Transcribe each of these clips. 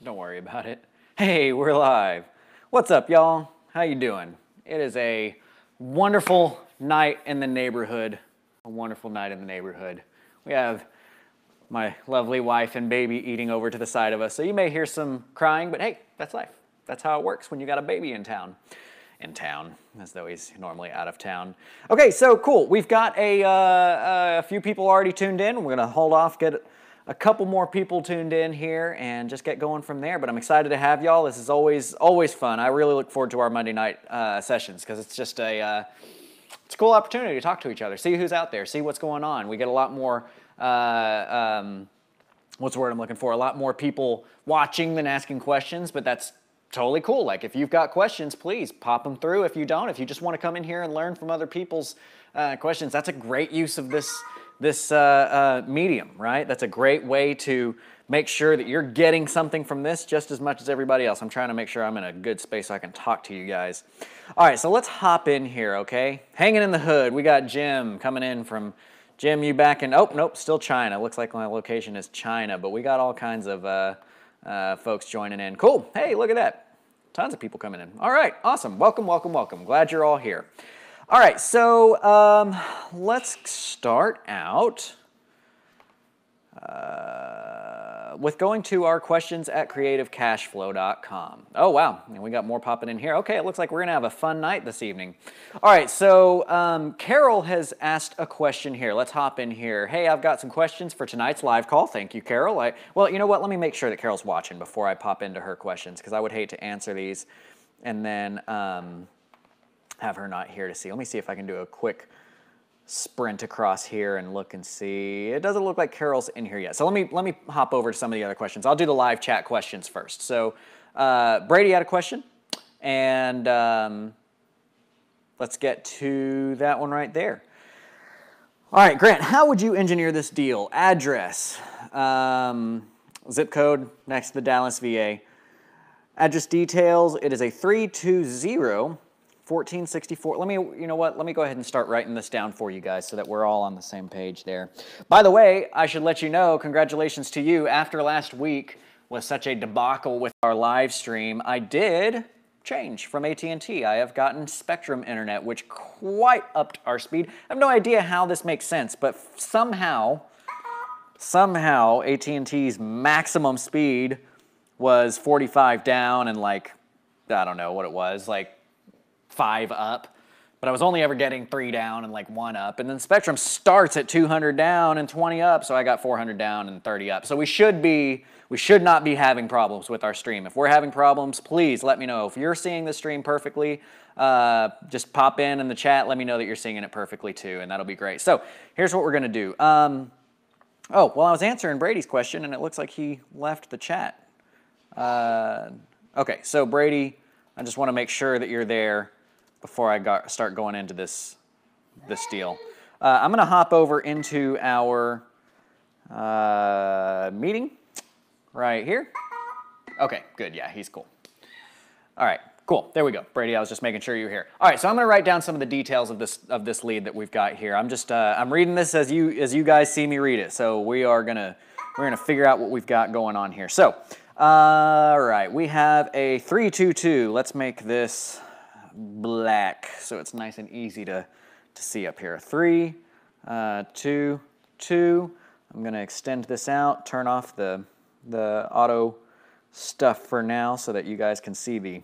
Don't worry about it. Hey, we're live. What's up, y'all? How you doing? It is a wonderful night in the neighborhood. A wonderful night in the neighborhood. We have my lovely wife and baby eating over to the side of us. So you may hear some crying, but hey, that's life. That's how it works when you got a baby in town. In town, as though he's normally out of town. Okay, so cool. We've got a few people already tuned in. We're gonna hold off, get a couple more people tuned in here, and just get going from there. But I'm excited to have y'all. This is always fun. I really look forward to our Monday night sessions because it's just it's a cool opportunity to talk to each other, see who's out there, see what's going on. We get a lot more. What's the word I'm looking for? A lot more people watching than asking questions, but that's totally cool. Like if you've got questions, please pop them through. If you don't, if you just want to come in here and learn from other people's questions, that's a great use of this medium, right? That's a great way to make sure that you're getting something from this just as much as everybody else. I'm trying to make sure I'm in a good space so I can talk to you guys. All right, so let's hop in here, okay? Hanging in the hood, we got Jim coming in from Jim, you back in, oh, nope, still China. Looks like my location is China, but we got all kinds of folks joining in. Cool, hey, look at that. Tons of people coming in. All right, awesome, welcome, welcome, welcome. Glad you're all here. All right, so let's start out with going to our questions at CreativeCashFlow.com. Oh, wow, and we got more popping in here. Okay, it looks like we're going to have a fun night this evening. All right, so Carol has asked a question here. Let's hop in here. Hey, I've got some questions for tonight's live call. Thank you, Carol. Well, you know what? Let me make sure that Carol's watching before I pop into her questions because I would hate to answer these and then have her not here to see. Let me see if I can do a quick sprint across here and look and see. It doesn't look like Carol's in here yet. So let me hop over to some of the other questions. I'll do the live chat questions first. So Brady had a question, and let's get to that one right there. All right, Grant, how would you engineer this deal? Address, zip code next to the Dallas VA. Address details, it is a 320 1464. You know what? Let me go ahead and start writing this down for you guys so that we're all on the same page there. By the way, I should let you know, congratulations to you. After last week was such a debacle with our live stream, I did change from AT&T. I have gotten Spectrum Internet, which quite upped our speed. I have no idea how this makes sense, but somehow AT&T's maximum speed was 45 down and like, I don't know what it was, like 5 up, but I was only ever getting 3 down and like 1 up. And then Spectrum starts at 200 down and 20 up, so I got 400 down and 30 up. So we should not be having problems with our stream. If we're having problems, please let me know. If you're seeing the stream perfectly, just pop in the chat. Let me know that you're seeing it perfectly too, and that'll be great. So here's what we're gonna do. Oh, well, I was answering Brady's question, and it looks like he left the chat. Okay, so Brady, I just want to make sure that you're there before I start going into this deal. I'm going to hop over into our meeting right here. Okay, good. Yeah, he's cool. All right, cool. There we go. Brady, I was just making sure you were here. All right, so I'm going to write down some of the details of this lead that we've got here. I'm reading this as you guys see me read it. So we're gonna figure out what we've got going on here. So, all right, we have a 322. Let's make this black so it's nice and easy to see up here. 3, 2, 2. I'm going to extend this out, turn off the auto stuff for now so that you guys can see the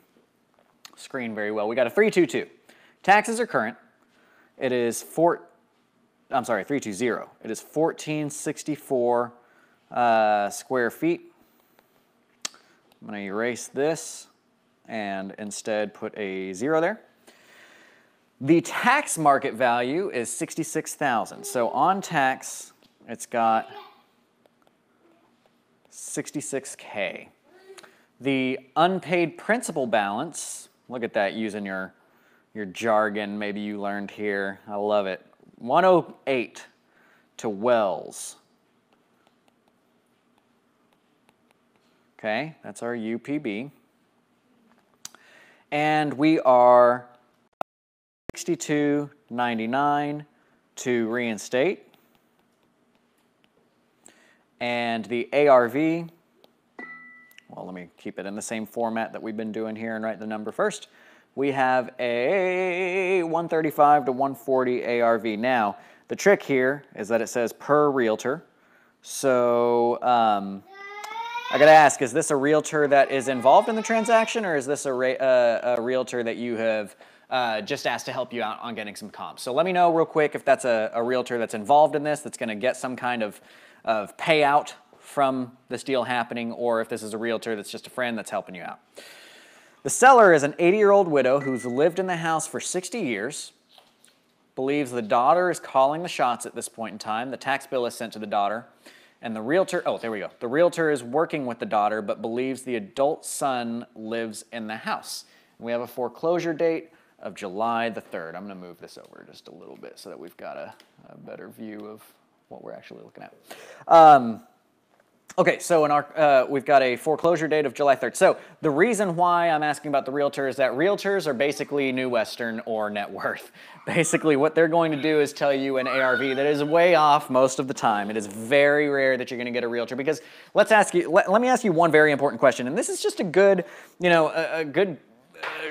screen very well. We got a 322. Taxes are current. It is 320. It is 1464 square feet. I'm going to erase this and instead put a 0 there. The tax market value is $66,000. So on tax, it's got $66K. The unpaid principal balance, look at that using your jargon maybe you learned here. I love it. 108 to Wells. Okay, that's our UPB. And we are $62.99 to reinstate. And the ARV well, let me keep it in the same format that we've been doing here and write the number first. We have a 135 to 140 ARV. Now, the trick here is that it says per realtor. So I got to ask, is this a realtor that is involved in the transaction, or is this a realtor that you have just asked to help you out on getting some comps? So let me know real quick if that's a realtor that's involved in this, that's going to get some kind of payout from this deal happening, or if this is a realtor that's just a friend that's helping you out. The seller is an 80-year-old widow who's lived in the house for 60 years, believes the daughter is calling the shots at this point in time. The tax bill is sent to the daughter, and the realtor, oh, there we go. The realtor is working with the daughter, but believes the adult son lives in the house. We have a foreclosure date of July the 3rd. I'm going to move this over just a little bit so that we've got a better view of what we're actually looking at. Okay, so in our, we've got a foreclosure date of July 3rd. So the reason why I'm asking about the realtor is that realtors are basically New Western or net worth. Basically what they're going to do is tell you an ARV that is way off most of the time. It is very rare that you're going to get a realtor, because let me ask you one very important question, and this is just a good, a good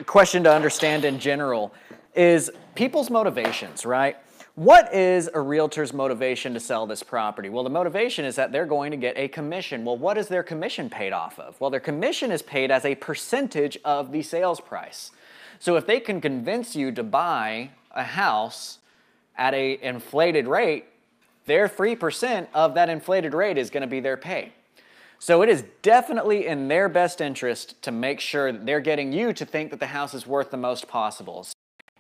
question to understand in general, is people's motivations, right? What is a realtor's motivation to sell this property? Well, the motivation is that they're going to get a commission. Well, what is their commission paid off of? Well, their commission is paid as a percentage of the sales price. So if they can convince you to buy a house at an inflated rate, their 3% of that inflated rate is going to be their pay. So it is definitely in their best interest to make sure that they're getting you to think that the house is worth the most possible.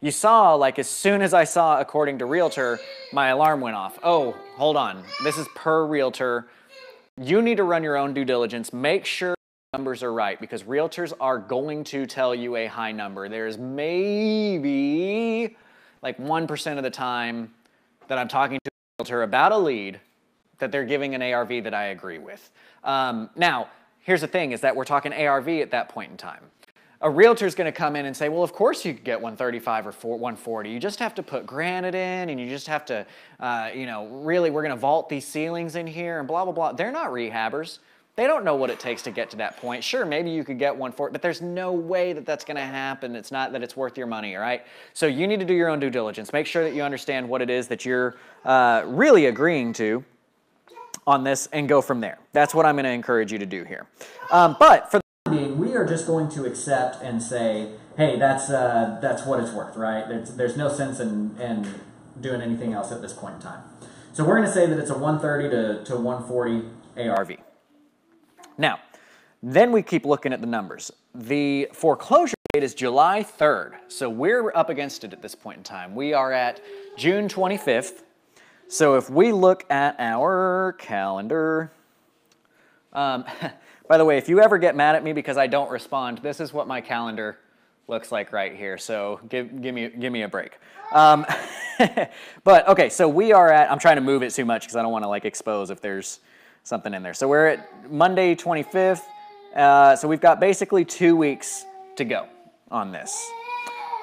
You saw, like, as soon as I saw, according to realtor, my alarm went off. Oh, hold on. This is per realtor. You need to run your own due diligence. Make sure the numbers are right, because realtors are going to tell you a high number. There's maybe like 1% of the time that I'm talking to a realtor about a lead that they're giving an ARV that I agree with. Now, here's the thing, is that we're talking ARV at that point in time. A realtor's going to come in and say, well, of course you could get 135 or 140. You just have to put granite in, and you just have to, really, we're going to vault these ceilings in here and blah, blah, blah. They're not rehabbers. They don't know what it takes to get to that point. Sure, maybe you could get 140, but there's no way that that's going to happen. It's not that it's worth your money, all right? So you need to do your own due diligence. Make sure that you understand what it is that you're really agreeing to on this, and go from there. That's what I'm going to encourage you to do here. But for we are just going to accept and say, hey, that's what it's worth, right? There's no sense in doing anything else at this point in time. So we're going to say that it's a 130 to 140 ARV. Now, then we keep looking at the numbers. The foreclosure date is July 3rd, so we're up against it at this point in time. We are at June 25th. So if we look at our calendar, by the way, if you ever get mad at me because I don't respond, this is what my calendar looks like right here. So give me a break. But okay, so we are at, I'm trying to move it too much because I don't want to like expose if there's something in there. So we're at Monday 25th. So we've got basically 2 weeks to go on this.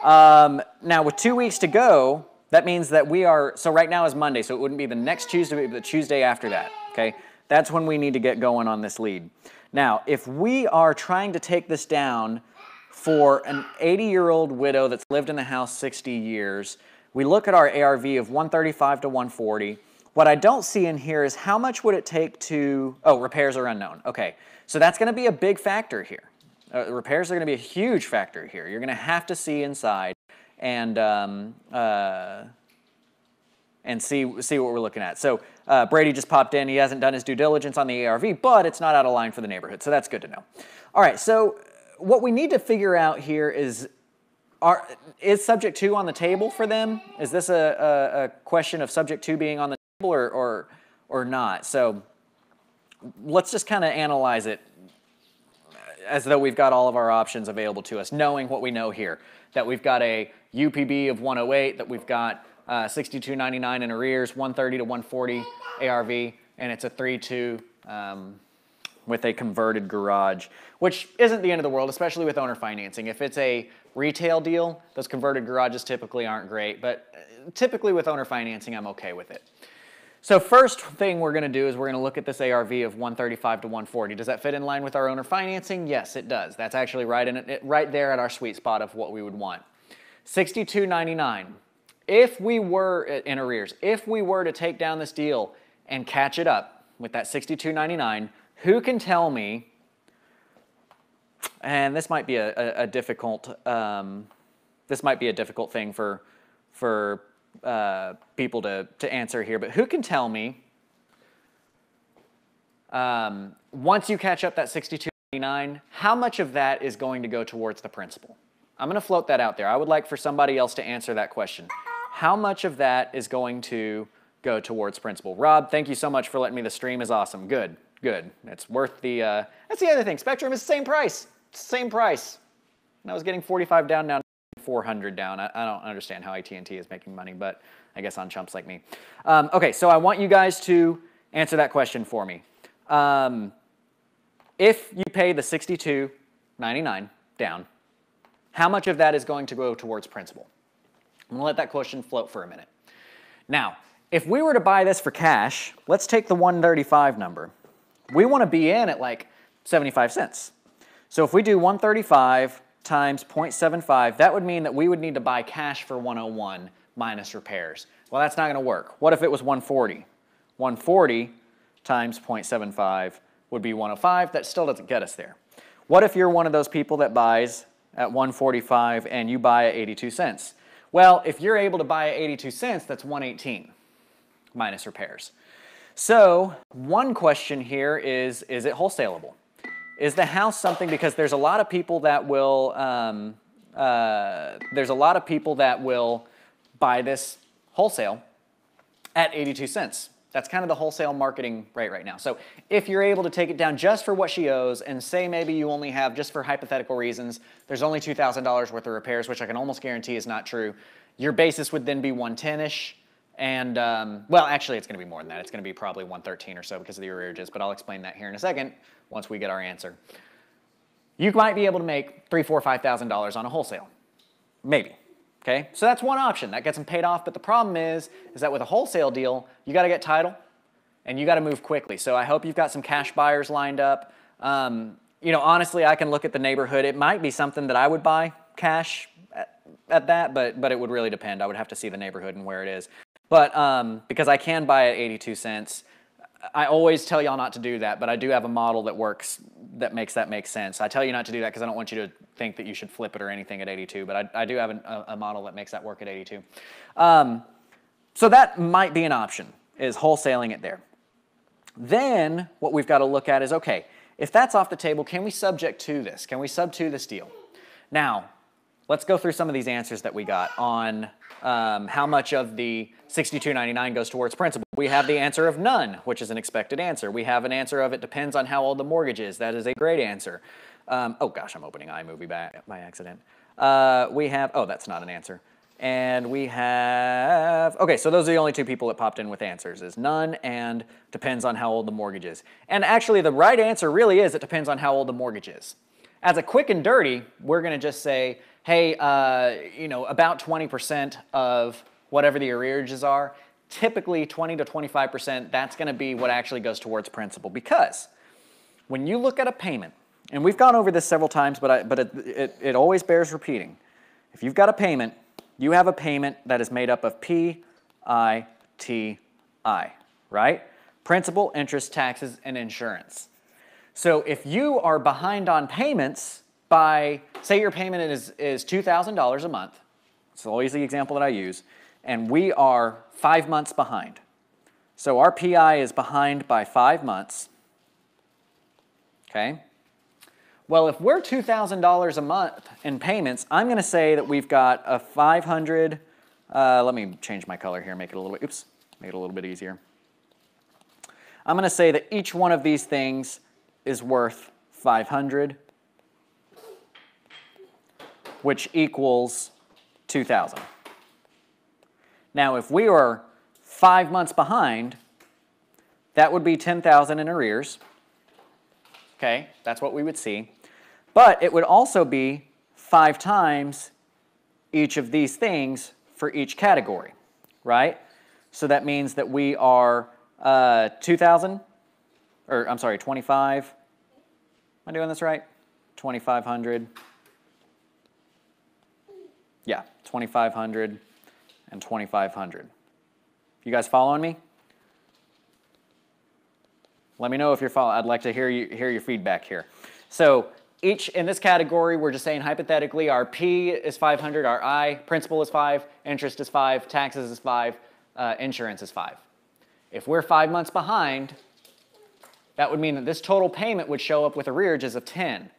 Now with 2 weeks to go, that means that we are, so right now is Monday, so it wouldn't be the next Tuesday, but the Tuesday after that, okay? That's when we need to get going on this lead. Now, if we are trying to take this down for an 80-year-old widow that's lived in the house 60 years, we look at our ARV of 135 to 140. What I don't see in here is how much would it take to, oh, repairs are unknown. Okay, so that's going to be a big factor here. Repairs are going to be a huge factor here. You're going to have to see inside and see what we're looking at. So Brady just popped in. He hasn't done his due diligence on the ARV, but it's not out of line for the neighborhood, so that's good to know. All right, so what we need to figure out here is subject to on the table for them? Is this a question of subject to being on the table or not? So let's just kind of analyze it as though we've got all of our options available to us, knowing what we know here, that we've got a UPB of 108, that we've got $62.99 in arrears, 130 to 140 ARV, and it's a 3-2 with a converted garage, which isn't the end of the world, especially with owner financing. If it's a retail deal, those converted garages typically aren't great, but typically with owner financing, I'm okay with it. So first thing we're going to do is we're going to look at this ARV of 135 to 140. Does that fit in line with our owner financing? Yes, it does. That's actually right there at our sweet spot of what we would want. $62.99. If we were in arrears, if we were to take down this deal and catch it up with that $62.99, who can tell me? And this might be a difficult thing for people to answer here, but who can tell me, once you catch up that $62.99, how much of that is going to go towards the principal? I'm going to float that out there. I would like for somebody else to answer that question. How much of that is going to go towards principal? Rob, thank you so much for letting me. The stream is awesome. Good, good. It's worth the, that's the other thing. Spectrum is the same price. It's the same price. And I was getting 45 down, now 400 down. I don't understand how AT&T is making money, but I guess on chumps like me. Okay, so I want you guys to answer that question for me. If you pay the $62.99 down, how much of that is going to go towards principal? I'm going to let that question float for a minute. Now, if we were to buy this for cash, let's take the 135 number. We want to be in at like 75 cents. So if we do 135 times 0.75, that would mean that we would need to buy cash for 101 minus repairs. Well, that's not going to work. What if it was 140? 140 times 0.75 would be 105. That still doesn't get us there. What if you're one of those people that buys at 145 and you buy at 82 cents? Well, if you're able to buy at 82 cents, that's 118 minus repairs. So one question here is it wholesalable? Is the house something, because there's a lot of people that will buy this wholesale at 82 cents. That's kind of the wholesale marketing rate right now. So if you're able to take it down just for what she owes and say maybe you only have, just for hypothetical reasons, there's only $2,000 worth of repairs, which I can almost guarantee is not true, your basis would then be 110-ish. And, well, actually, it's going to be more than that. It's going to be probably 113 or so because of the arrearages, but I'll explain that here in a second once we get our answer. You might be able to make $3,000, $4,000, $5,000 on a wholesale. Maybe. Okay? So that's one option. That gets them paid off, but the problem is that with a wholesale deal, you got to get title and you got to move quickly. So I hope you've got some cash buyers lined up. You know, honestly, I can look at the neighborhood. It might be something that I would buy cash at that, but it would really depend. I would have to see the neighborhood and where it is. But because I can buy at 82 cents, I always tell y'all not to do that, but I do have a model that works that makes that make sense. I tell you not to do that because I don't want you to think that you should flip it or anything at 82, but I do have a model that makes that work at 82. So that might be an option, is wholesaling it there. Then what we've got to look at is, okay, if that's off the table, can we subject to this? Can we sub to this deal? Now, let's go through some of these answers that we got on how much of the $62.99 goes towards principal. We have the answer of none, which is an expected answer. We have an answer of it depends on how old the mortgage is. That is a great answer. Oh gosh, I'm opening iMovie by accident. We have, oh, that's not an answer. And we have, okay, so those are the only two people that popped in with answers, is none and depends on how old the mortgage is. And actually the right answer really is it depends on how old the mortgage is. As a quick and dirty, we're going to just say, hey, you know, about 20% of whatever the arrearages are, typically 20 to 25%, that's going to be what actually goes towards principal. Because when you look at a payment, and we've gone over this several times, but it always bears repeating. If you've got a payment, you have a payment that is made up of P-I-T-I, right? Principal, interest, taxes, and insurance. So if you are behind on payments by, say your payment is $2,000 a month, it's always the example that I use, and we are 5 months behind. So our PI is behind by 5 months, okay? Well, if we're $2,000 a month in payments, I'm going to say that we've got a 500, let me change my color here, make it a little bit, oops, make it a little bit easier. I'm going to say that each one of these things is worth 500, which equals 2,000. Now, if we are 5 months behind, that would be 10,000 in arrears. Okay, that's what we would see. But it would also be 5 times each of these things for each category, right? So that means that we are 2,000, or I'm sorry, 25. Am I doing this right? 2,500. Yeah, 2,500 and 2,500. You guys following me? Let me know if you're following. I'd like to hear your feedback here. So each in this category, we're just saying hypothetically, our P is 500, our I, principal is 5, interest is 5, taxes is 5, insurance is 5. If we're 5 months behind, that would mean that this total payment would show up with arrearages of 10.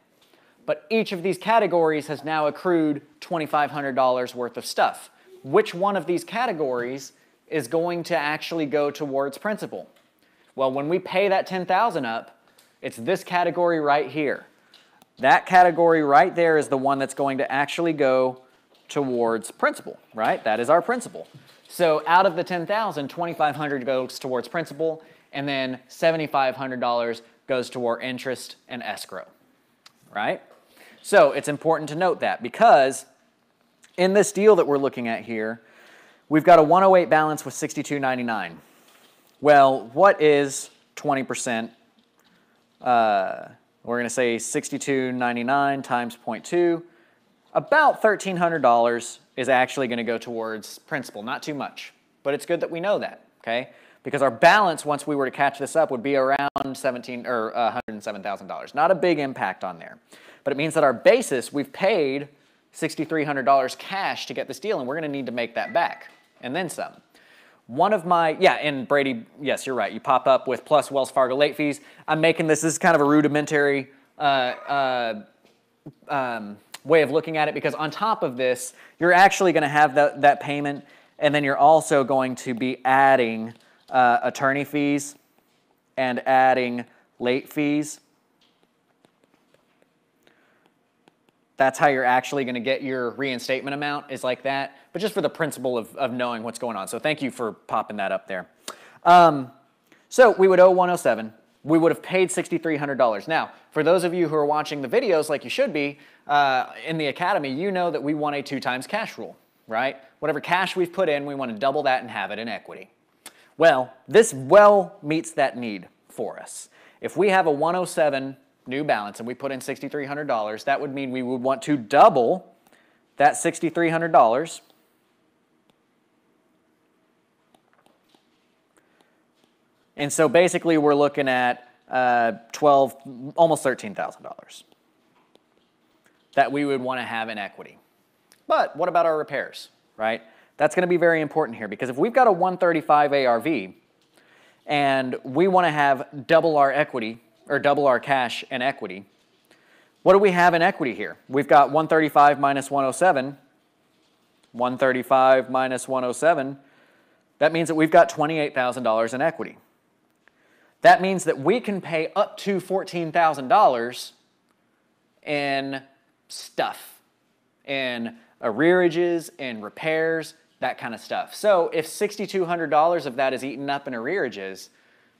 But each of these categories has now accrued $2,500 worth of stuff. Which one of these categories is going to actually go towards principal? Well, when we pay that $10,000 up, it's this category right here. That category right there is the one that's going to actually go towards principal, right? That is our principal. So out of the $10,000, $2,500 goes towards principal, and then $7,500 goes toward interest and escrow, right? So it's important to note that because in this deal that we're looking at here, we've got a 108 balance with $62.99. Well, what is 20%? We're going to say $62.99 times 0.2. About $1,300 is actually going to go towards principal. Not too much, but it's good that we know that, okay? Because our balance, once we were to catch this up, would be around $107,000. Not a big impact on there. But it means that our basis, we've paid $6,300 cash to get this deal, and we're going to need to make that back, and then some. One of my, yeah, and Brady, yes, you're right. You pop up with plus Wells Fargo late fees. I'm making this is kind of a rudimentary way of looking at it because on top of this, you're actually going to have that payment, and then you're also going to be adding attorney fees and adding late fees. That's how you're actually going to get your reinstatement amount is like that, but just for the principle of knowing what's going on. So thank you for popping that up there. So we would owe 107. We would have paid $6,300. Now, for those of you who are watching the videos like you should be in the academy, you know that we want a 2 times cash rule, right? Whatever cash we've put in, we want to double that and have it in equity. Well, this well meets that need for us. If we have a 107 new balance and we put in $6,300, that would mean we would want to double that $6,300 and so basically we're looking at almost $13,000 that we would want to have in equity. But what about our repairs, right? That's going to be very important here because if we've got a 135 ARV and we want to have double our equity or double our cash and equity, what do we have in equity here? We've got 135 minus 107. 135 minus 107. That means that we've got $28,000 in equity. That means that we can pay up to $14,000 in stuff, in arrearages, in repairs, that kind of stuff. So if $6,200 of that is eaten up in arrearages,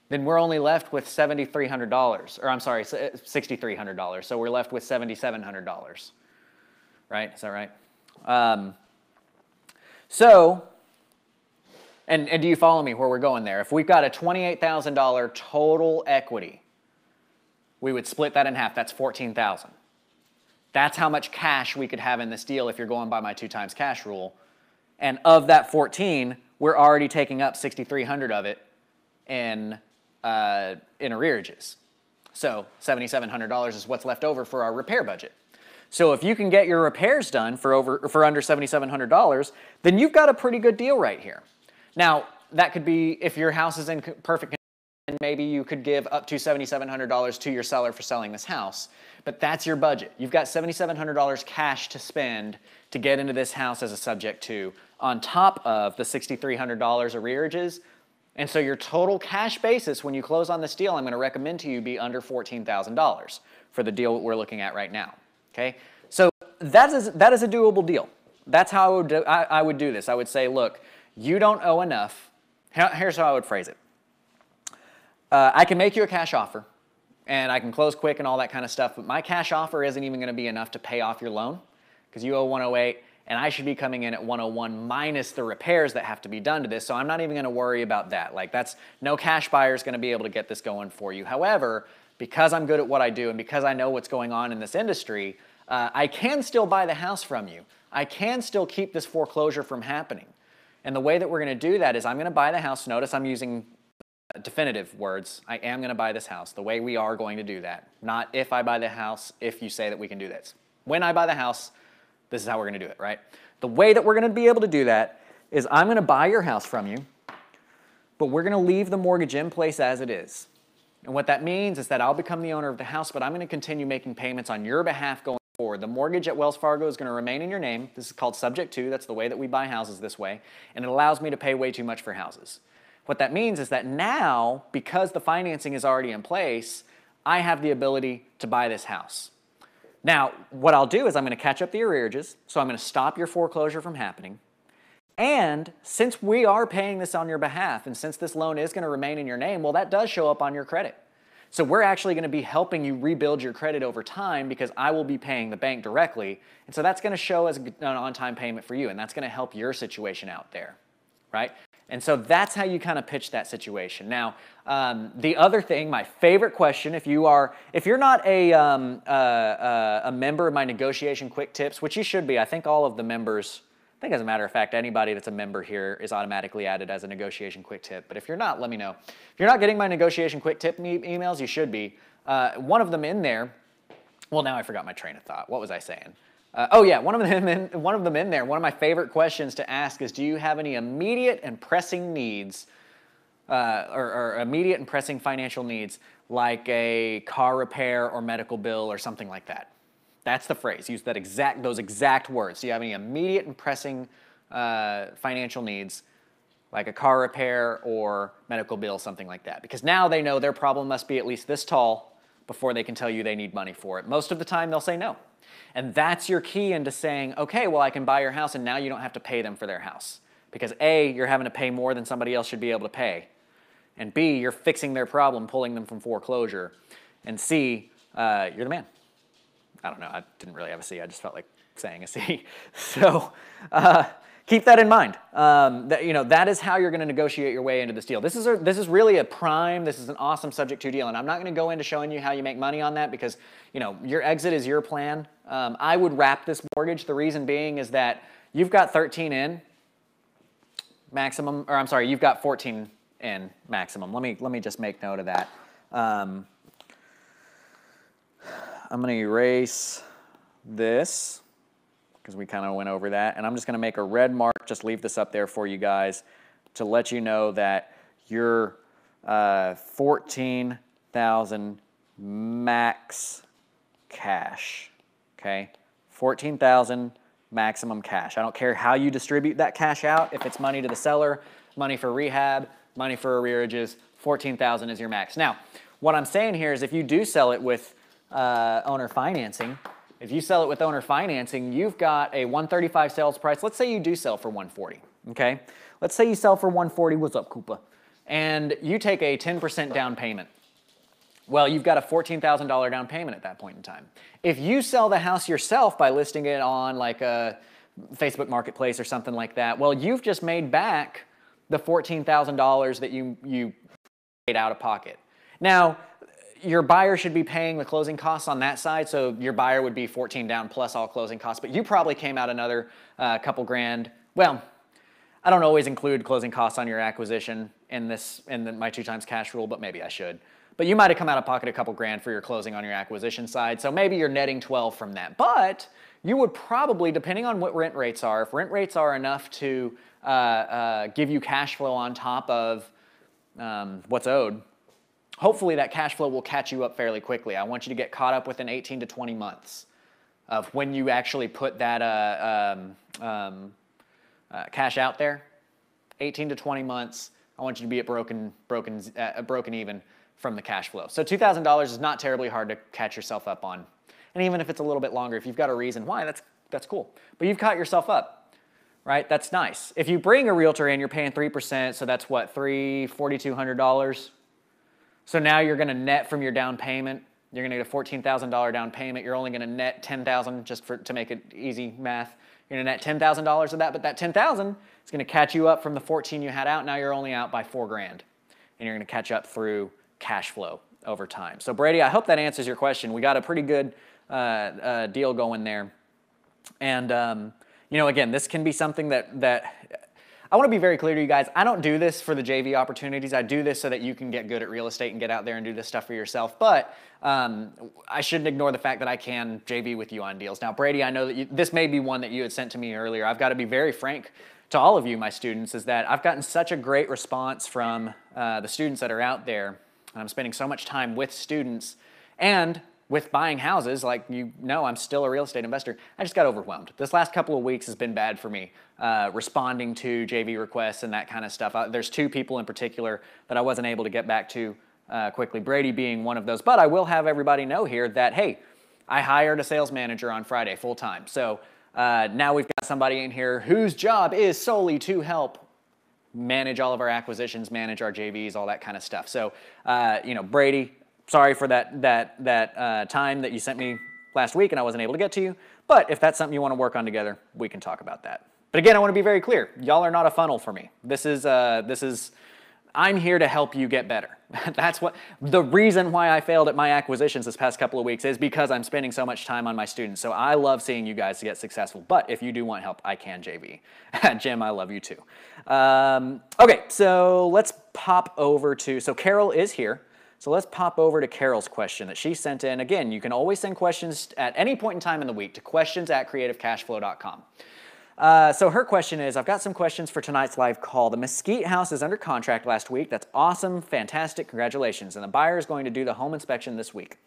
then we're only left with $7,300, or I'm sorry, $6,300. So we're left with $7,700, right? Is that right? And do you follow me where we're going there? If we've got a $28,000 total equity, we would split that in half. That's $14,000. That's how much cash we could have in this deal if you're going by my 2 times cash rule. And of that 14, we're already taking up 6,300 of it in arrearages. So $7,700 is what's left over for our repair budget. So if you can get your repairs done for under $7,700, then you've got a pretty good deal right here. Now, that could be if your house is in perfect condition, maybe you could give up to $7,700 to your seller for selling this house. But that's your budget. You've got $7,700 cash to spend to get into this house as a subject to, on top of the $6,300 arrearages. And so your total cash basis when you close on this deal, I'm going to recommend to you be under $14,000 for the deal we're looking at right now. Okay? So that is a doable deal. That's how I would do this. I would say, look, you don't owe enough. Here's how I would phrase it. I can make you a cash offer, and I can close quick and all that kind of stuff, but my cash offer isn't even going to be enough to pay off your loan because you owe 108, and I should be coming in at 101 minus the repairs that have to be done to this, so I'm not even going to worry about that. Like, that's no cash buyer is going to be able to get this going for you. However, because I'm good at what I do and because I know what's going on in this industry, I can still buy the house from you. I can still keep this foreclosure from happening. And the way that we're going to do that is I'm going to buy the house. Notice I'm using definitive words. I am going to buy this house. The way we are going to do that. Not if I buy the house, if you say that we can do this. When I buy the house, this is how we're going to do it, right? The way that we're going to be able to do that is I'm going to buy your house from you, but we're going to leave the mortgage in place as it is. And what that means is that I'll become the owner of the house, but I'm going to continue making payments on your behalf going forward. The mortgage at Wells Fargo is going to remain in your name. This is called subject to. That's the way that we buy houses this way. And it allows me to pay way too much for houses. What that means is that now, because the financing is already in place, I have the ability to buy this house. Now, what I'll do is I'm going to catch up the arrearages, so I'm going to stop your foreclosure from happening. And since we are paying this on your behalf, and since this loan is going to remain in your name, well, that does show up on your credit. So we're actually going to be helping you rebuild your credit over time because I will be paying the bank directly. And so that's going to show as an on-time payment for you, and that's going to help your situation out there, right? And so that's how you kind of pitch that situation. Now, the other thing, my favorite question, if you're not a member of my negotiation quick tips, which you should be, I think all of the members, I think as a matter of fact, anybody that's a member here is automatically added as a negotiation quick tip. But if you're not, let me know. If you're not getting my negotiation quick tip emails, you should be. One of them in there, well, now I forgot my train of thought. What was I saying? Oh yeah, one of them in there. One of my favorite questions to ask is, do you have any immediate and pressing needs, or immediate and pressing financial needs, like a car repair or medical bill or something like that? That's the phrase. Use those exact words. Do you have any immediate and pressing financial needs, like a car repair or medical bill, something like that? Because now they know their problem must be at least this tall before they can tell you they need money for it. Most of the time, they'll say no. And that's your key into saying, okay, well, I can buy your house, and now you don't have to pay them for their house. Because A, you're having to pay more than somebody else should be able to pay. And B, you're fixing their problem, pulling them from foreclosure. And C, you're the man. I don't know, I didn't really have a C, I just felt like saying a C. So keep that in mind. That is how you're going to negotiate your way into this deal. This is really a prime, this is an awesome subject to deal, and I'm not going to go into showing you how you make money on that because, your exit is your plan. I would wrap this mortgage. The reason being is that you've got 13 in maximum, or I'm sorry, you've got 14 in maximum. Let me just make note of that. I'm going to erase this because we kind of went over that. And I'm just going to make a red mark, just leave this up there for you guys to let you know that your 14,000 max cash, okay? 14,000 maximum cash. I don't care how you distribute that cash out. If it's money to the seller, money for rehab, money for arrearages, 14,000 is your max. Now, what I'm saying here is if you do sell it with owner financing, you've got a 135 sales price. Let's say you do sell for 140, okay? Let's say you sell for 140, what's up, Koopa? And you take a 10% down payment. Well, you've got a $14,000 down payment at that point in time. If you sell the house yourself by listing it on like a Facebook Marketplace or something like that, well, you've just made back the $14,000 that you paid out of pocket. Now, your buyer should be paying the closing costs on that side, so your buyer would be 14 down plus all closing costs, but you probably came out another couple grand. Well, I don't always include closing costs on your acquisition in my 2 times cash rule, but maybe I should. But you might have come out of pocket a couple grand for your closing on your acquisition side, so maybe you're netting 12 from that. But you would probably, depending on what rent rates are, if rent rates are enough to give you cash flow on top of what's owed, hopefully that cash flow will catch you up fairly quickly. I want you to get caught up within 18 to 20 months of when you actually put that cash out there. 18 to 20 months, I want you to be at broken even from the cash flow. So $2,000 is not terribly hard to catch yourself up on. And even if it's a little bit longer, if you've got a reason why, that's cool. But you've caught yourself up, right? That's nice. If you bring a realtor in, you're paying 3%, so that's what, $4,200? So now you're going to net from your down payment. You're going to get a $14,000 down payment. You're only going to net $10,000 just to make it easy math. You're gonna net $10,000 of that, but that $10,000 is gonna catch you up from the 14 you had out. Now you're only out by $4,000, and you're gonna catch up through cash flow over time. So Brady, I hope that answers your question. We got a pretty good deal going there. And, you know, again, this can be something that I want to be very clear to you guys. I don't do this for the JV opportunities. I do this so that you can get good at real estate and get out there and do this stuff for yourself. But I shouldn't ignore the fact that I can JV with you on deals. Now, Brady, I know that this may be one that you had sent to me earlier. I've got to be very frank to all of you, my students, is that I've gotten such a great response from the students that are out there. And I'm spending so much time with students and with buying houses. Like, you know, I'm still a real estate investor. I just got overwhelmed. This last couple of weeks has been bad for me, responding to JV requests and that kind of stuff. There's two people in particular that I wasn't able to get back to quickly, Brady being one of those. But I will have everybody know here that, hey, I hired a sales manager on Friday full time. So now we've got somebody in here whose job is solely to help manage all of our acquisitions, manage our JVs, all that kind of stuff. So, you know, Brady, sorry for that time that you sent me last week and I wasn't able to get to you. But if that's something you want to work on together, we can talk about that. But again, I want to be very clear. Y'all are not a funnel for me. I'm here to help you get better. That's what the reason why I failed at my acquisitions this past couple of weeks is because I'm spending so much time on my students. So I love seeing you guys get successful. But if you do want help, I can JV. Jim, I love you too. Okay, so let's pop over to, so Carol is here. So let's pop over to Carol's question that she sent in. Again, you can always send questions at any point in time in the week to questions@CreativeCashFlow.com. So her question is, I've got some questions for tonight's live call. The Mesquite house is under contract last week. That's awesome, fantastic, congratulations. And the buyer is going to do the home inspection this week.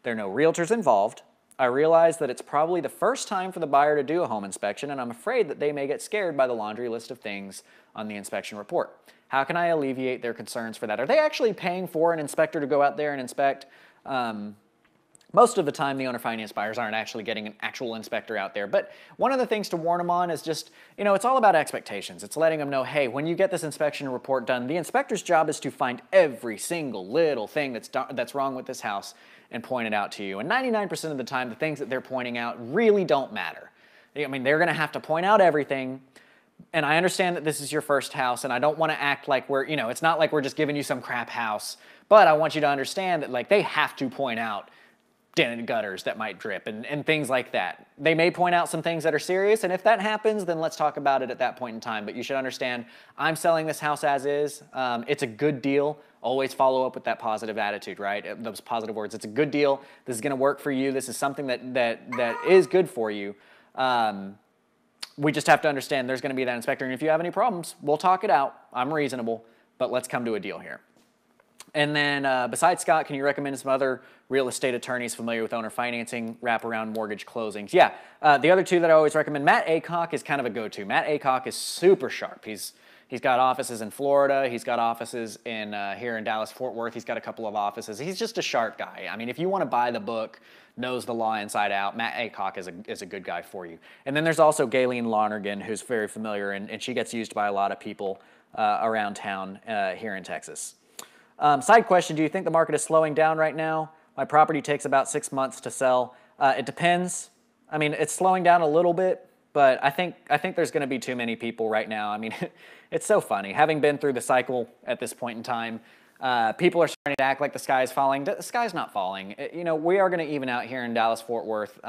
There are no realtors involved. I realize that it's probably the first time for the buyer to do a home inspection, and I'm afraid that they may get scared by the laundry list of things on the inspection report. How can I alleviate their concerns for that? Are they actually paying for an inspector to go out there and inspect? Most of the time, the owner finance buyers aren't actually getting an actual inspector out there. But one of the things to warn them on is just, you know, it's all about expectations. It's letting them know, hey, when you get this inspection report done, the inspector's job is to find every single little thing that's wrong with this house and point it out to you. And 99% of the time, the things that they're pointing out really don't matter. I mean, they're going to have to point out everything. And I understand that this is your first house, and I don't want to act like we're, you know, it's not like we're just giving you some crap house. But I want you to understand that, like, they have to point out dented gutters that might drip and things like that. They may point out some things that are serious, and if that happens, then let's talk about it at that point in time. But you should understand, I'm selling this house as is. It's a good deal. Always follow up with that positive attitude, right? Those positive words. It's a good deal. This is going to work for you. This is something that is good for you. We just have to understand there's going to be that inspector, and if you have any problems, we'll talk it out. I'm reasonable, but let's come to a deal here. And then besides Scott, can you recommend some other real estate attorneys familiar with owner financing, wraparound mortgage closings? Yeah, the other two that I always recommend, Matt Aycock is kind of a go-to. Matt Aycock is super sharp. He's got offices in Florida. He's got offices in here in Dallas, Fort Worth. He's got a couple of offices. He's just a sharp guy. I mean, if you want to buy the book, knows the law inside out, Matt Aycock is a good guy for you. And then there's also Galen Lonergan, who's very familiar, and she gets used by a lot of people around town here in Texas. Side question, do you think the market is slowing down right now? My property takes about 6 months to sell. It depends. I mean, it's slowing down a little bit, but I think there's going to be too many people right now. I mean, it's so funny. Having been through the cycle at this point in time, people are starting to act like the sky is falling. The sky's not falling. You know, we are going to even out here in Dallas, Fort Worth.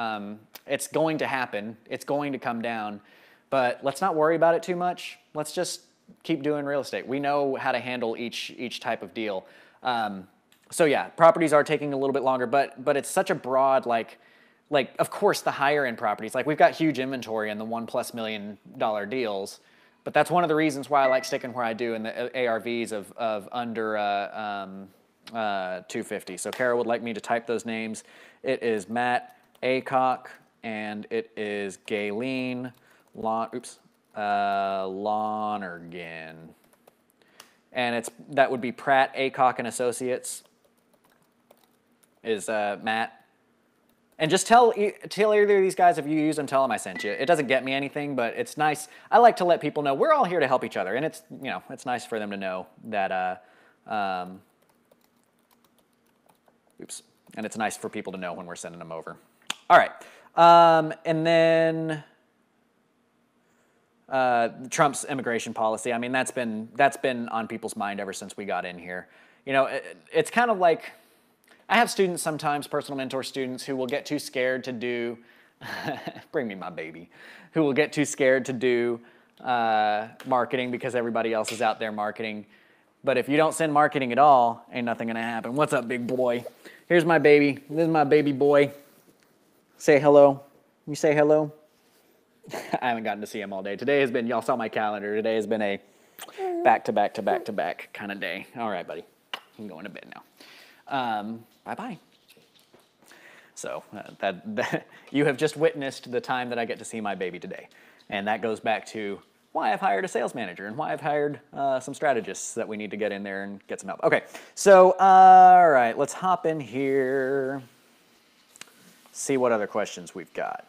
It's going to happen. It's going to come down. But let's not worry about it too much. Let's just keep doing real estate. We know how to handle each type of deal. So yeah, properties are taking a little bit longer, but it's such a broad, like of course the higher end properties, like we've got huge inventory in the $1+ million deals, but that's one of the reasons why I like sticking where I do in the ARVs of under 250. So Kara would like me to type those names. It is Matt Aycock and it is Galen Lonergan, and that would be Pratt, Aycock and Associates. Is Matt, and just tell either of these guys if you use them, tell them I sent you. It doesn't get me anything, but it's nice. I like to let people know we're all here to help each other, and it's, you know, it's nice for them to know that. And it's nice for people to know when we're sending them over. All right, and then. Trump's immigration policy. I mean, that's been on people's mind ever since we got in here. You know, it's kind of like, I have students sometimes, personal mentor students, who will get too scared to do, bring me my baby, who will get too scared to do marketing because everybody else is out there marketing. But if you don't send marketing at all, ain't nothing gonna happen. What's up, big boy? Here's my baby. This is my baby boy. Say hello. You say hello? I haven't gotten to see him all day. Today has been, y'all saw my calendar, today has been a back-to-back-to-back-to-back kind of day. All right, buddy. I'm going to bed now. Bye-bye. So you have just witnessed the time that I get to see my baby today. And that goes back to why I've hired a sales manager and why I've hired some strategists that we need to get in there and get some help. Okay, so all right, let's hop in here. See what other questions we've got.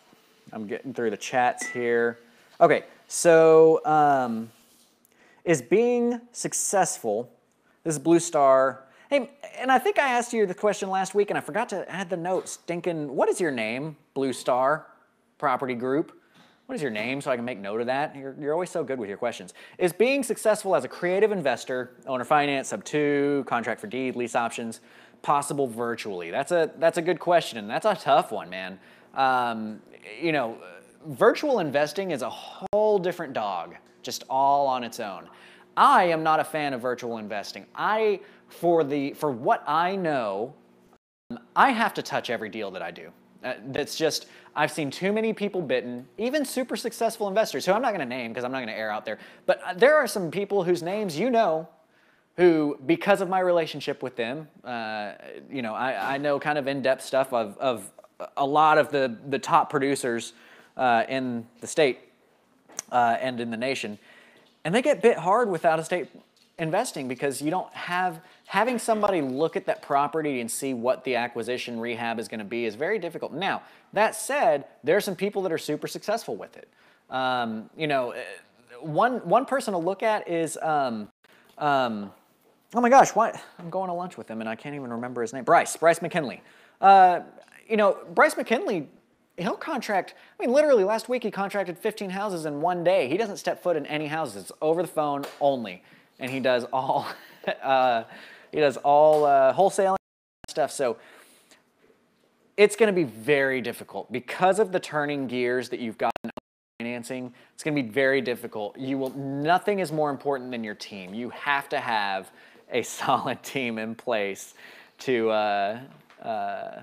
I'm getting through the chats here. Okay, so is being successful, this is Blue Star. Hey, and I think I asked you the question last week and I forgot to add the notes. Thinking, what is your name, Blue Star Property Group? What is your name so I can make note of that? You're always so good with your questions. Is being successful as a creative investor, owner finance, sub 2, contract for deed, lease options, possible virtually? That's a good question, and that's a tough one, man. You know, virtual investing is a whole different dog, just all on its own. I am not a fan of virtual investing. For what I know, I have to touch every deal that I do. That's just, I've seen too many people bitten, even super successful investors, who I'm not going to name because I'm not going to air out there, but there are some people whose names you know, who, because of my relationship with them, you know, I know kind of in-depth stuff of a lot of the top producers in the state and in the nation, and they get bit hard with out-of-state investing because you don't have, having somebody look at that property and see what the acquisition rehab is going to be is very difficult. Now, that said, there are some people that are super successful with it. You know, one person to look at is, oh my gosh, what? I'm going to lunch with him and I can't even remember his name. Bryce McKinley. You know, Bryce McKinley, he'll contract, I mean, literally last week he contracted 15 houses in one day. He doesn't step foot in any houses. It's over the phone only. And he does all, wholesaling stuff. So it's going to be very difficult because of the turning gears that you've got in financing. It's going to be very difficult. Nothing is more important than your team. You have to have a solid team in place to,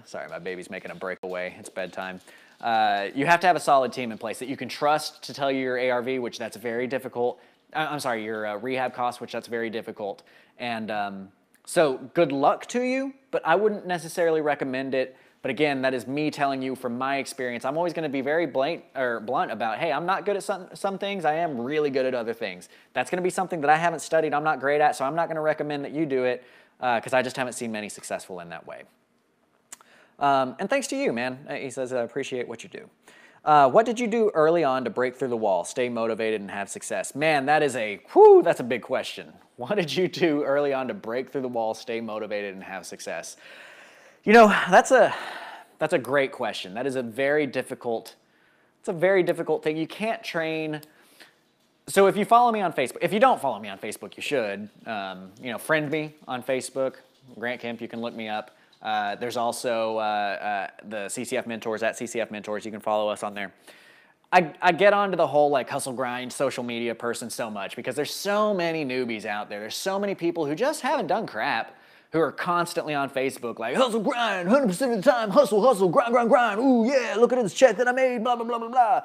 sorry, my baby's making a breakaway. It's bedtime. You have to have a solid team in place that you can trust to tell you your ARV, which that's very difficult. I'm sorry, your rehab costs, which that's very difficult. And so good luck to you, but I wouldn't necessarily recommend it. But again, that is me telling you from my experience. I'm always going to be very blunt about, hey, I'm not good at some things. I am really good at other things. That's going to be something that I haven't studied, I'm not great at, so I'm not going to recommend that you do it because I just haven't seen many successful in that way. And thanks to you, man. He says, I appreciate what you do. What did you do early on to break through the wall, stay motivated, and have success? Man, that's a big question. What did you do early on to break through the wall, stay motivated, and have success? You know, that's a great question. That is a very difficult thing. You can't train. So if you follow me on Facebook, if you don't follow me on Facebook, you should. You know, friend me on Facebook, Grant Kemp. You can look me up. There's also the CCF Mentors, at CCF Mentors. You can follow us on there. I get onto the whole like hustle grind social media person so much because there's so many newbies out there. There's so many people who just haven't done crap who are constantly on Facebook like hustle grind 100% of the time, hustle, grind. Ooh yeah, look at this check that I made, blah, blah, blah, blah, blah.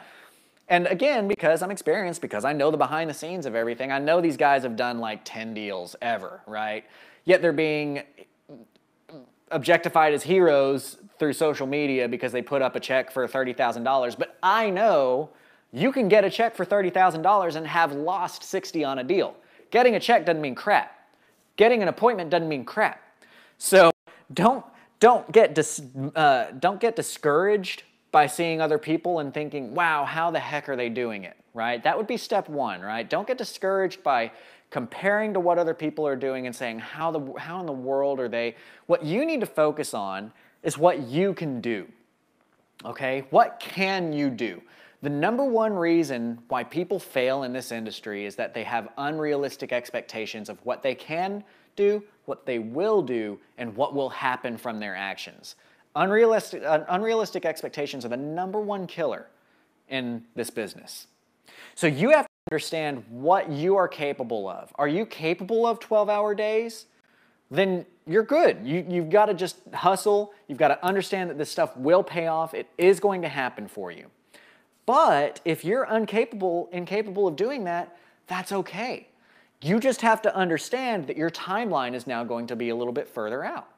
And again, because I'm experienced, because I know the behind the scenes of everything, I know these guys have done like 10 deals ever, right? Yet they're being objectified as heroes through social media because they put up a check for $30,000. But I know you can get a check for $30,000 and have lost 60 on a deal. Getting a check doesn't mean crap. Getting an appointment doesn't mean crap. So don't get discouraged by seeing other people and thinking, wow, how the heck are they doing it, right? That would be step one, right? Don't get discouraged by comparing to what other people are doing and saying, how in the world are they? What you need to focus on is what you can do, okay? What can you do? The number one reason why people fail in this industry is that they have unrealistic expectations of what they can do, what they will do, and what will happen from their actions. Unrealistic expectations are the number one killer in this business. So you have to understand what you are capable of. Are you capable of 12-hour days? Then you're good. You've got to just hustle. You've got to understand that this stuff will pay off. It is going to happen for you. But if you're incapable of doing that, that's okay. You just have to understand that your timeline is now going to be a little bit further out.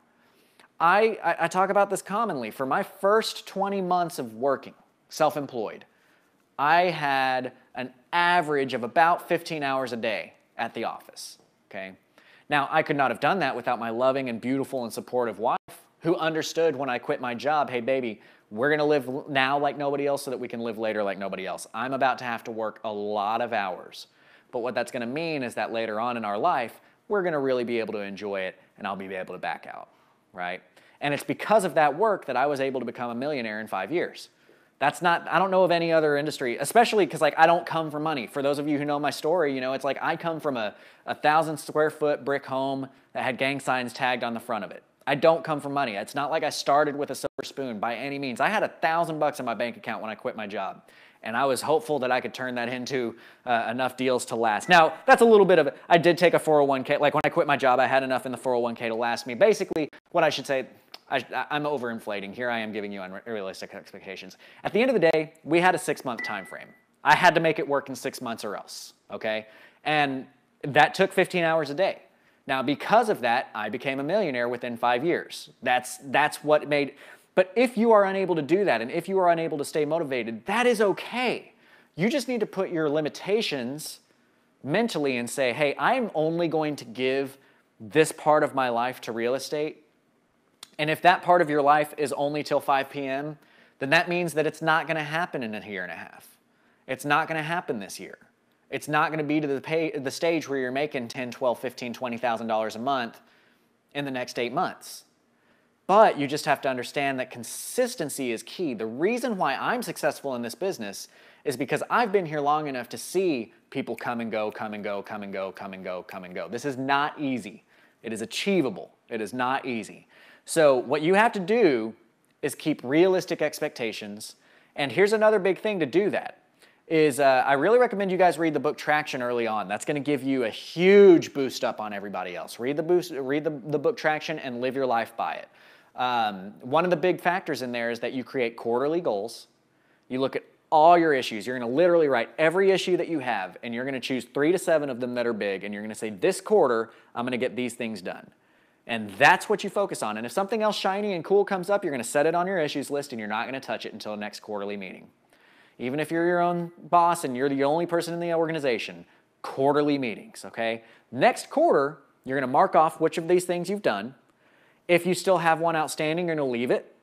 I talk about this commonly. For my first 20 months of working, self-employed, I had an average of about 15 hours a day at the office, okay? Now, I could not have done that without my loving and beautiful and supportive wife, who understood when I quit my job, hey, baby, we're going to live now like nobody else so that we can live later like nobody else. I'm about to have to work a lot of hours. But what that's going to mean is that later on in our life, we're going to really be able to enjoy it, and I'll be able to back out, right? And it's because of that work that I was able to become a millionaire in 5 years. That's not, I don't know of any other industry, especially because like I don't come from money. For those of you who know my story, you know, it's like I come from a 1,000 square foot brick home that had gang signs tagged on the front of it. I don't come from money. It's not like I started with a silver spoon by any means. I had $1,000 in my bank account when I quit my job. And I was hopeful that I could turn that into enough deals to last. Now, that's a little bit of, I did take a 401k. Like when I quit my job, I had enough in the 401k to last me. Basically, what I should say, I'm overinflating. Here I am giving you unrealistic expectations. At the end of the day, we had a 6-month time frame. I had to make it work in 6 months or else, okay? And that took 15 hours a day. Now, because of that, I became a millionaire within 5 years. That's what made, but if you are unable to do that, and if you are unable to stay motivated, that is okay. You just need to put your limitations mentally and say, hey, I'm only going to give this part of my life to real estate. And if that part of your life is only till 5 p.m., then that means that it's not going to happen in a year and a half. It's not going to happen this year. It's not going to be to the stage where you're making $10, $12, $15, $20,000 a month in the next 8 months. But you just have to understand that consistency is key. The reason why I'm successful in this business is because I've been here long enough to see people come and go, come and go, come and go, come and go, come and go. This is not easy. It is achievable. It is not easy. So what you have to do is keep realistic expectations. And here's another big thing to do that is I really recommend you guys read the book Traction early on. That's going to give you a huge boost up on everybody else. Read the book Traction and live your life by it. One of the big factors in there is that you create quarterly goals. You look at all your issues. You're going to literally write every issue that you have, and you're going to choose 3 to 7 of them that are big, and you're going to say, this quarter, I'm going to get these things done. And that's what you focus on. And if something else shiny and cool comes up, you're going to set it on your issues list, and you're not going to touch it until the next quarterly meeting. Even if you're your own boss and you're the only person in the organization, quarterly meetings, okay? Next quarter, you're going to mark off which of these things you've done. If you still have one outstanding, you're going to leave it.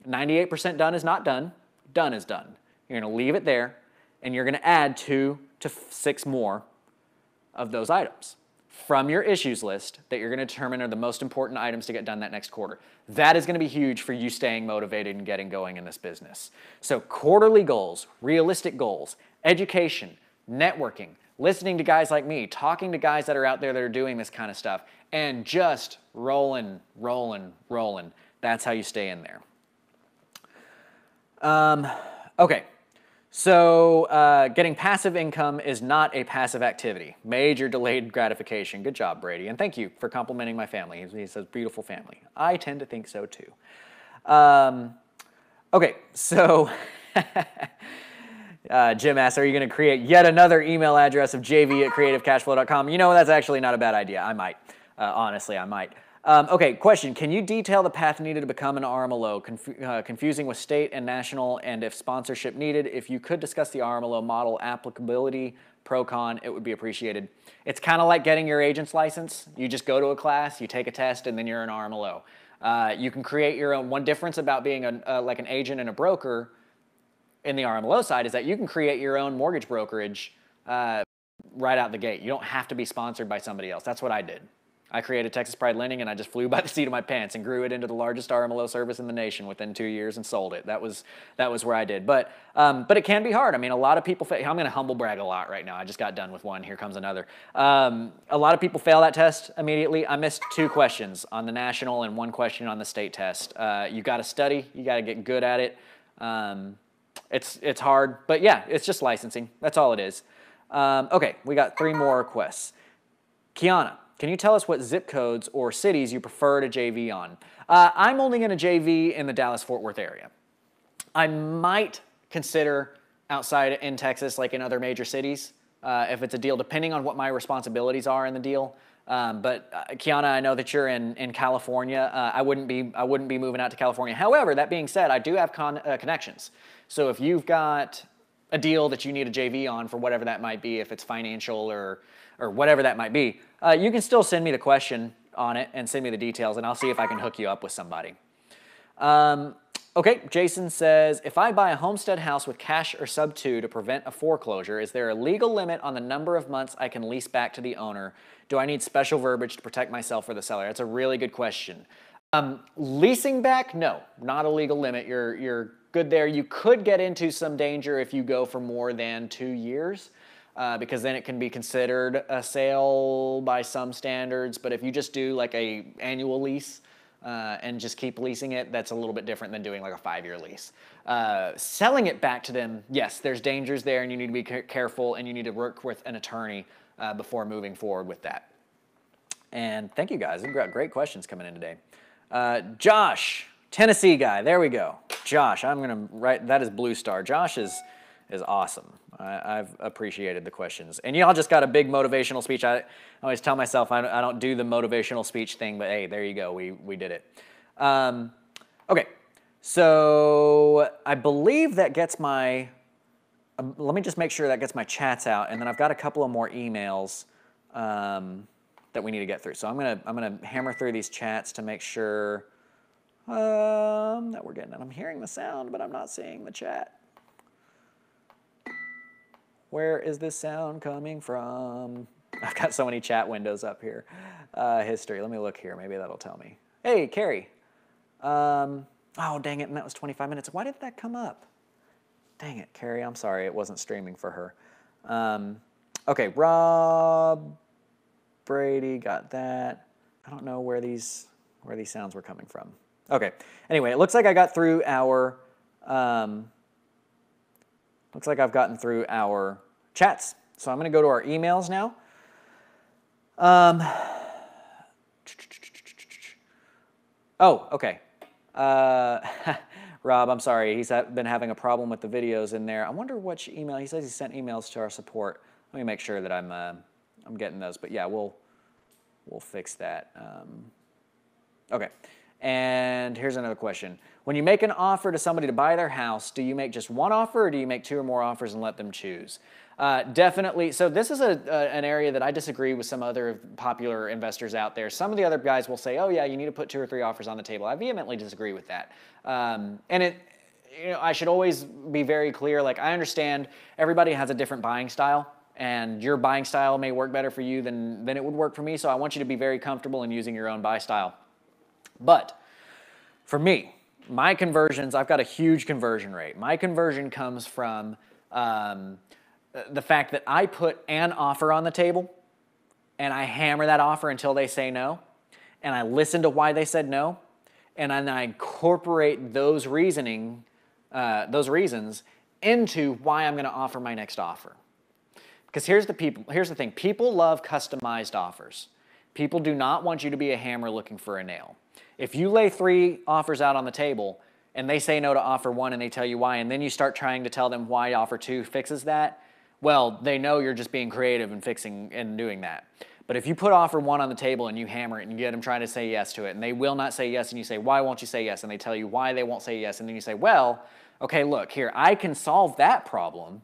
98% done is not done. Done is done. You're going to leave it there, and you're going to add 2 to 6 more of those items from your issues list that you're going to determine are the most important items to get done that next quarter. That is going to be huge for you staying motivated and getting going in this business. So quarterly goals, realistic goals, education, networking, listening to guys like me, talking to guys that are out there that are doing this kind of stuff, and just rolling, rolling, rolling. That's how you stay in there. Okay. So getting passive income is not a passive activity. Major delayed gratification. Good job, Brady. And thank you for complimenting my family. He says, beautiful family. I tend to think so too. Okay, so Jim asks, are you going to create yet another email address of jv@CreativeCashFlow.com? You know, that's actually not a bad idea. I might. Honestly, I might. Okay, question. Can you detail the path needed to become an RMLO, confusing with state and national, and if sponsorship needed? If you could discuss the RMLO model applicability, pro-con, it would be appreciated. It's kind of like getting your agent's license. You just go to a class, you take a test, and then you're an RMLO. You can create your own. One difference about being like an agent and a broker in the RMLO side is that you can create your own mortgage brokerage right out the gate. You don't have to be sponsored by somebody else. That's what I did. I created Texas Pride Lending, and I just flew by the seat of my pants and grew it into the largest RMLO service in the nation within 2 years and sold it. That was where I did. But it can be hard. I mean, a lot of people I'm going to humble brag a lot right now. I just got done with one. Here comes another. A lot of people fail that test immediately. I missed 2 questions on the national and 1 question on the state test. You got to study. You got to get good at it. It's hard, but yeah, it's just licensing. That's all it is. Okay, we got 3 more requests. Kiana, can you tell us what zip codes or cities you prefer to JV on? I'm only going to JV in the Dallas-Fort Worth area. I might consider outside in Texas, like in other major cities, if it's a deal, depending on what my responsibilities are in the deal. But Kiana, I know that you're in California. I wouldn't be moving out to California. However, that being said, I do have connections. So if you've got a deal that you need a JV on for whatever that might be, if it's financial or whatever that might be, you can still send me the question on it and send me the details, and I'll see if I can hook you up with somebody. Okay, Jason says, if I buy a homestead house with cash or sub-2 to prevent a foreclosure, is there a legal limit on the number of months I can lease back to the owner? Do I need special verbiage to protect myself or the seller? That's a really good question. Leasing back, no, not a legal limit. You're good there. You could get into some danger if you go for more than 2 years. Because then it can be considered a sale by some standards. But if you just do like a annual lease and just keep leasing it, that's a little bit different than doing like a 5-year lease. Selling it back to them, yes, there's dangers there, and you need to be careful, and you need to work with an attorney before moving forward with that. And thank you guys. We've got great questions coming in today. Josh, Tennessee guy. There we go. Josh, I'm going to write, that is Blue Star. Josh is awesome. I've appreciated the questions. And y'all just got a big motivational speech. I always tell myself I don't do the motivational speech thing, but hey, there you go. We did it. Okay, so I believe that gets my, let me just make sure that gets my chats out, and then I've got a couple of more emails that we need to get through. So I'm gonna hammer through these chats to make sure that we're getting it. I'm hearing the sound, but I'm not seeing the chat. Where is this sound coming from? I've got so many chat windows up here. History, let me look here. Maybe that'll tell me. Hey, Carrie. Oh, dang it, and that was 25 minutes. Why did that come up? Dang it, Carrie, I'm sorry. It wasn't streaming for her. Okay, Rob, Brady, got that. I don't know where these sounds were coming from. Okay, anyway, it looks like I got through our... looks like I've gotten through our chats. So I'm going to go to our emails now. Oh, okay. Rob, I'm sorry. He's been having a problem with the videos in there. I wonder which email. He says he sent emails to our support. Let me make sure that I'm getting those. But yeah, we'll fix that. Okay. And here's another question. When you make an offer to somebody to buy their house, do you make just one offer, or do you make 2 or more offers and let them choose? Definitely. So this is an area that I disagree with some other popular investors out there. Some of the other guys will say, oh yeah, you need to put 2 or 3 offers on the table. I vehemently disagree with that. And I should always be very clear. Like, I understand everybody has a different buying style, and your buying style may work better for you than it would work for me. So I want you to be very comfortable in using your own buy style. But for me, my conversions, I've got a huge conversion rate. My conversion comes from the fact that I put an offer on the table, and I hammer that offer until they say no, and I listen to why they said no, and then I incorporate those reasons into why I'm going to offer my next offer. Because here's the thing. People love customized offers. People do not want you to be a hammer looking for a nail. If you lay 3 offers out on the table and they say no to offer 1 and they tell you why, and then you start trying to tell them why offer 2 fixes that, well, they know you're just being creative and fixing and doing that. But if you put offer 1 on the table and you hammer it and you get them trying to say yes to it, and they will not say yes, and you say, why won't you say yes? And they tell you why they won't say yes, and then you say, well, okay, look, here, I can solve that problem.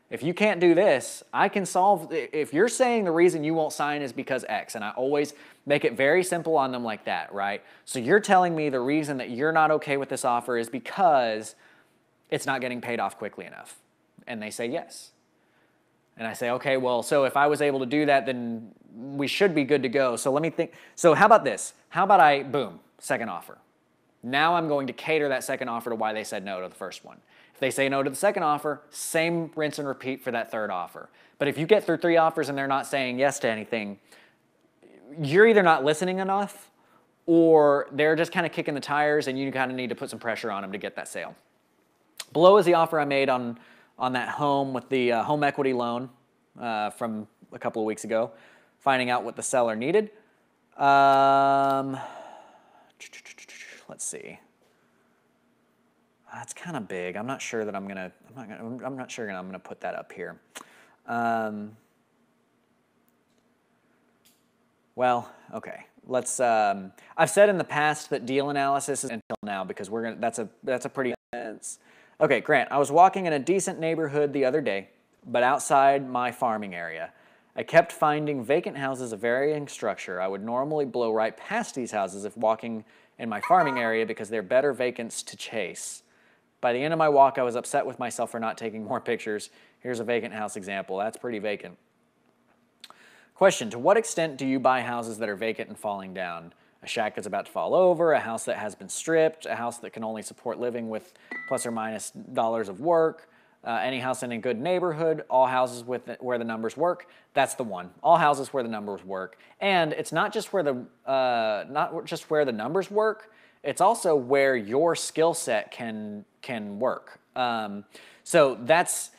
If you can't do this, I can solve, if you're saying the reason you won't sign is because X, and I always make it very simple on them like that, right? So you're telling me the reason that you're not okay with this offer is because it's not getting paid off quickly enough. And they say yes. And I say, okay, well, so if I was able to do that, then we should be good to go. So let me think. So how about this? How about I, boom, second offer. Now I'm going to cater that second offer to why they said no to the first one. If they say no to the second offer, same rinse and repeat for that third offer. But if you get through 3 offers and they're not saying yes to anything, you're either not listening enough or they're just kind of kicking the tires and you kind of need to put some pressure on them to get that sale. Below is the offer I made on that home with the home equity loan from a couple of weeks ago, finding out what the seller needed. Let's see. That's kind of big. I'm not sure that I'm not sure I'm gonna put that up here. Well, okay. Let's. I've said in the past that deal analysis is until now because that's a pretty intense. Okay, Grant. I was walking in a decent neighborhood the other day, but outside my farming area. I kept finding vacant houses of varying structure. I would normally blow right past these houses if walking in my farming area because they're better vacants to chase. By the end of my walk, I was upset with myself for not taking more pictures. Here's a vacant house example. That's pretty vacant. Question, to what extent do you buy houses that are vacant and falling down? A shack that's about to fall over, a house that has been stripped, a house that can only support living with plus or minus dollars of work, any house in a good neighborhood, all houses where the numbers work. That's the one. All houses where the numbers work. And it's not just where the numbers work, it's also where your skill set can work. So that's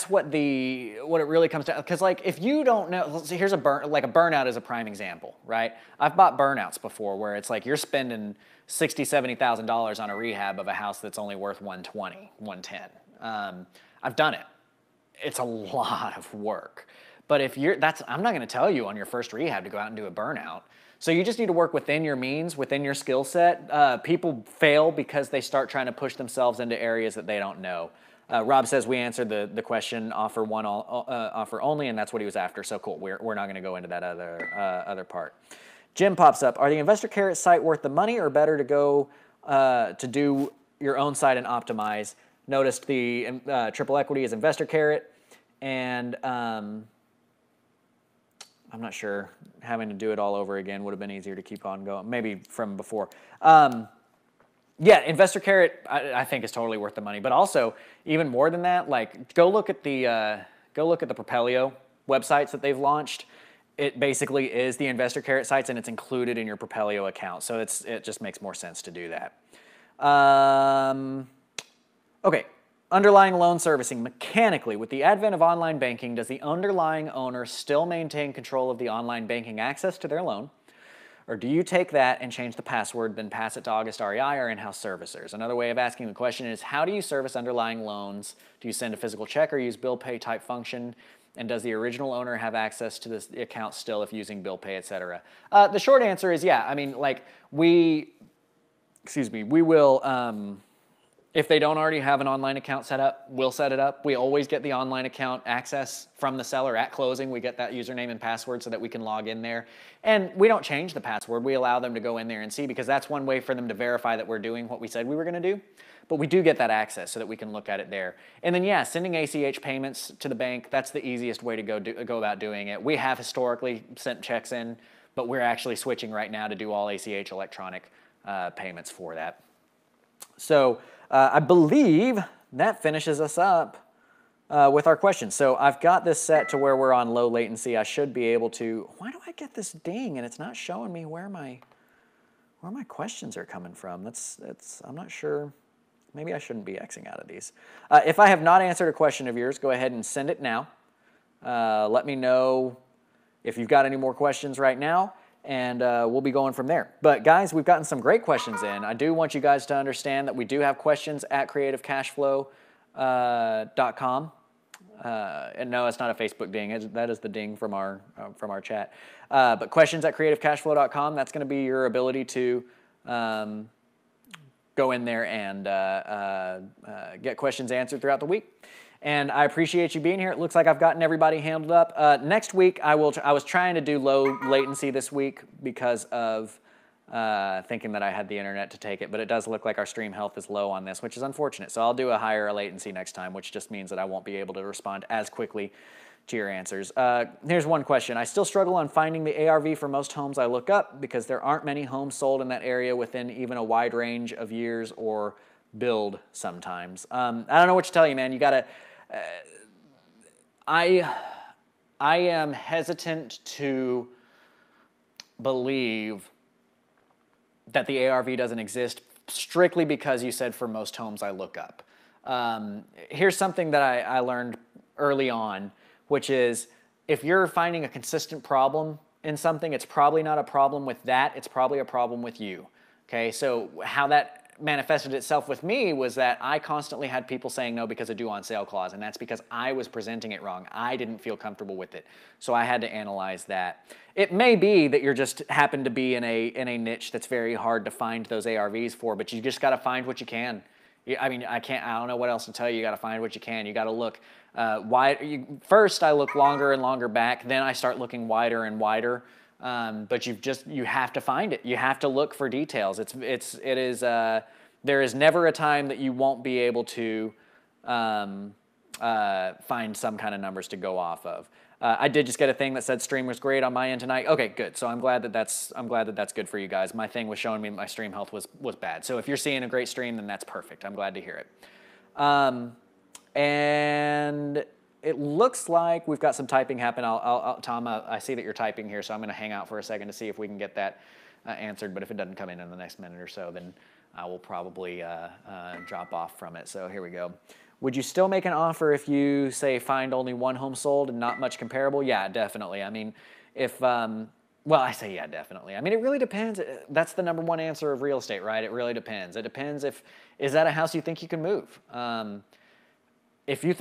what it really comes down. Because like if you don't know, here's a burnout is a prime example, right? I've bought burnouts before where it's like you're spending $60,000, $70,000 on a rehab of a house that's only worth $120,000, $110,000. I've done it. It's a lot of work. But I'm not going to tell you on your first rehab to go out and do a burnout. So you just need to work within your means, within your skill set. People fail because they start trying to push themselves into areas that they don't know. Rob says we answered the question offer only, and that's what he was after. So cool. We're not going to go into that other part. Jim pops up. Are the Investor Carrot site worth the money, or better to go to do your own site and optimize? Noticed the triple equity is Investor Carrot, and I'm not sure. Having to do it all over again would have been easier to keep on going. Maybe from before. Yeah, Investor Carrot I think is totally worth the money, but also even more than that, like go look at the Propelio websites that they've launched. It basically is the Investor Carrot sites, and it's included in your Propelio account, so it just makes more sense to do that. Okay, underlying loan servicing. Mechanically, with the advent of online banking, does the underlying owner still maintain control of the online banking access to their loan? Or do you take that and change the password, then pass it to August REI or in-house servicers? Another way of asking the question is, how do you service underlying loans? Do you send a physical check or use bill pay type function? And does the original owner have access to this account still if using bill pay, etc.? The short answer is yeah. I mean, like we will, if they don't already have an online account set up, we'll set it up. We always get the online account access from the seller at closing. We get that username and password so that we can log in there. And we don't change the password. We allow them to go in there and see, because that's one way for them to verify that we're doing what we said we were going to do. But we do get that access so that we can look at it there. And then, yeah, sending ACH payments to the bank, that's the easiest way to go about doing it. We have historically sent checks in, but we're actually switching right now to do all ACH electronic payments for that. So I believe that finishes us up with our questions. So I've got this set to where we're on low latency. I should be able to. Why do I get this ding and it's not showing me where my questions are coming from? I'm not sure. Maybe I shouldn't be Xing out of these. If I have not answered a question of yours, go ahead and send it now. Let me know if you've got any more questions right now, and we'll be going from there. But guys, we've gotten some great questions in. I do want you guys to understand that we do have questions at CreativeCashFlow.com. And no, it's not a Facebook ding. That is the ding from our chat. But questions at CreativeCashFlow.com. That's going to be your ability to go in there and get questions answered throughout the week. And I appreciate you being here. It looks like I've gotten everybody handled up. Next week, I was trying to do low latency this week because of thinking that I had the internet to take it, but it does look like our stream health is low on this, which is unfortunate. So I'll do a higher latency next time, which just means that I won't be able to respond as quickly to your answers. Here's one question. I still struggle on finding the ARV for most homes I look up because there aren't many homes sold in that area within even a wide range of years or build sometimes. I don't know what to tell you, man. You gotta, I am hesitant to believe that the ARV doesn't exist strictly because you said for most homes I look up. Here's something that I learned early on, which is if you're finding a consistent problem in something, it's probably not a problem with that, it's probably a problem with you. Okay, so how that manifested itself with me was that I constantly had people saying no because of due on sale clause, and that's because I was presenting it wrong. I didn't feel comfortable with it, so I had to analyze that. It may be that you're just happen to be in a niche that's very hard to find those ARVs for, but you just got to find what you can. I mean, I don't know what else to tell you. You got to find what you can. You got to look first I look longer and longer back, then I start looking wider and wider. But you have to find it. You have to look for details. There is never a time that you won't be able to find some kind of numbers to go off of. I did just get a thing that said stream was great on my end tonight. Okay, good. So I'm glad that that's good for you guys. My thing was showing me my stream health was bad. So if you're seeing a great stream, then that's perfect. I'm glad to hear it. And it looks like we've got some typing happen. Tom, I see that you're typing here, so I'm going to hang out for a second to see if we can get that answered. But if it doesn't come in the next minute or so, then I will probably drop off from it. So here we go. Would you still make an offer if you, say, find only one home sold and not much comparable? Yeah, definitely. I mean, well, I say yeah, definitely. I mean, it really depends. That's the number one answer of real estate, right? It really depends. It depends is that a house you think you can move? If you think